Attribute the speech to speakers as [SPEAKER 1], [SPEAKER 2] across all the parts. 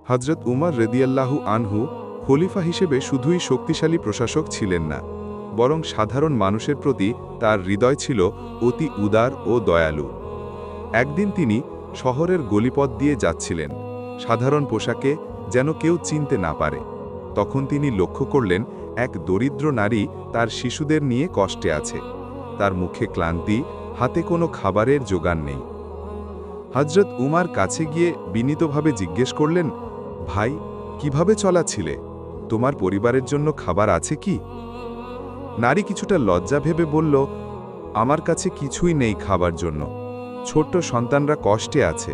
[SPEAKER 1] হযরত উমর রাদিয়াল্লাহু আনহু খলিফা হিসেবে শুধুই শক্তিশালী প্রশাসক ছিলেন না, বরং সাধারণ মানুষের প্রতি তার হৃদয় ছিল অতি উদার ও দয়ালু। একদিন তিনি শহরের গলিপথ দিয়ে যাচ্ছিলেন, সাধারণ পোশাকে, যেন কেউ চিনতে না পারে। তখন তিনি লক্ষ্য করলেন এক দরিদ্র নারী তার শিশুদের নিয়ে কষ্টে আছে। তার মুখে ক্লান্তি, হাতে কোনো খাবারের জোগান নেই। হযরত উমার কাছে গিয়ে বিনীতভাবে জিজ্ঞেস করলেন, ভাই, কিভাবে চলাছিলে? তোমার পরিবারের জন্য খাবার আছে কি? নারী কিছুটা লজ্জা ভেবে বলল, আমার কাছে কিছুই নেই খাবার জন্য, ছোট্ট সন্তানরা কষ্টে আছে।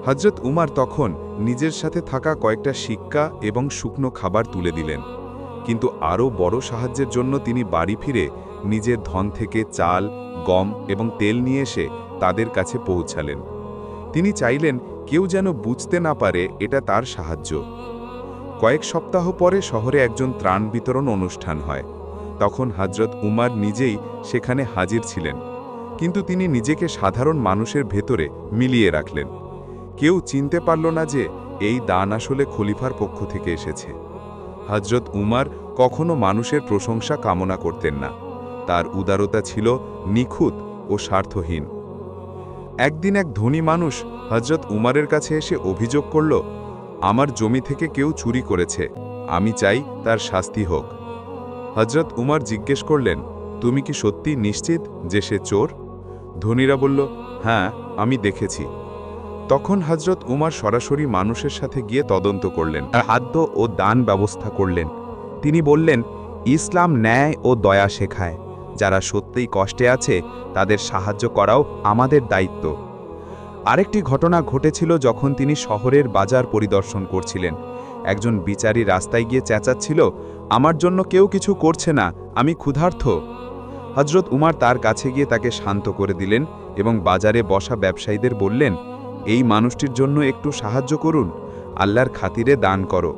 [SPEAKER 1] হযরত উমার তখন নিজের সাথে থাকা কয়েকটা সিক্কা এবং শুকনো খাবার তুলে দিলেন, কিন্তু আরও বড় সাহায্যের জন্য তিনি বাড়ি ফিরে নিজের ধন থেকে চাল, গম এবং তেল নিয়ে এসে তাদের কাছে পৌঁছালেন। তিনি চাইলেন কেউ যেন বুঝতে না পারে এটা তার সাহায্য। কয়েক সপ্তাহ পরে শহরে একজন ত্রাণ বিতরণ অনুষ্ঠান হয়। তখন হযরত উমার নিজেই সেখানে হাজির ছিলেন, কিন্তু তিনি নিজেকে সাধারণ মানুষের ভেতরে মিলিয়ে রাখলেন। কেউ চিনতে পারল না যে এই দান আসলে খলিফার পক্ষ থেকে এসেছে। হযরত উমার কখনো মানুষের প্রশংসা কামনা করতেন না, তার উদারতা ছিল নিখুঁত ও স্বার্থহীন। একদিন এক ধনী মানুষ হযরত উমারের কাছে এসে অভিযোগ করল, আমার জমি থেকে কেউ চুরি করেছে, আমি চাই তার শাস্তি হোক। হযরত উমার জিজ্ঞেস করলেন, তুমি কি সত্যি নিশ্চিত যে সে চোর? ধনীরা বলল, হ্যাঁ, আমি দেখেছি। তখন হযরত উমার সরাসরি মানুষের সাথে গিয়ে তদন্ত করলেন, খাদ্য ও দান ব্যবস্থা করলেন। তিনি বললেন, ইসলাম ন্যায় ও দয়া শেখায়, যারা সত্যিই কষ্টে আছে তাদের সাহায্য করাও আমাদের দায়িত্ব। আরেকটি ঘটনা ঘটেছিল যখন তিনি শহরের বাজার পরিদর্শন করছিলেন। একজন বিচারী রাস্তায় গিয়ে চেঁচাচ্ছিল, আমার জন্য কেউ কিছু করছে না, আমি ক্ষুধার্ত। হযরত উমার তার কাছে গিয়ে তাকে শান্ত করে দিলেন এবং বাজারে বসা ব্যবসায়ীদের বললেন, এই মানুষটির জন্য একটু সাহায্য করুন, আল্লাহর খাতিরে দান করো।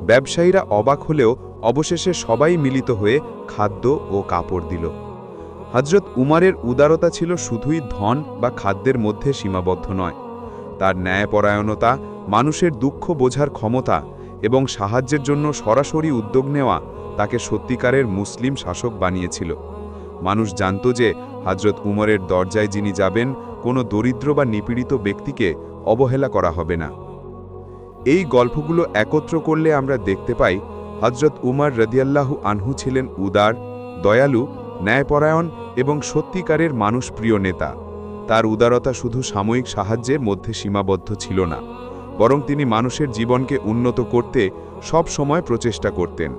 [SPEAKER 1] ব্যবসায়ীরা অবাক হলেও অবশেষে সবাই মিলিত হয়ে খাদ্য ও কাপড় দিল। হযরত উমারের উদারতা ছিল শুধুই ধন বা খাদ্যের মধ্যে সীমাবদ্ধ নয়, তার ন্যায়পরায়ণতা, মানুষের দুঃখ বোঝার ক্ষমতা এবং সাহায্যের জন্য সরাসরি উদ্যোগ নেওয়া তাকে সত্যিকারের মুসলিম শাসক বানিয়েছিল। মানুষ জানত যে হযরত উমরের দরজায় যিনি যাবেন, কোনো দরিদ্র বা নিপীড়িত ব্যক্তিকে অবহেলা করা হবে না। এই গল্পগুলো একত্র করলে আমরা দেখতে পাই হযরত উমর রাদিয়াল্লাহু আনহু ছিলেন উদার, দয়ালু, ন্যায়পরায়ণ এবং সত্যিকারের মানুষপ্রিয় নেতা। তার উদারতা শুধু সাময়িক সাহায্যের মধ্যে সীমাবদ্ধ ছিল না, বরং তিনি মানুষের জীবনকে উন্নত করতে সব সময় প্রচেষ্টা করতেন।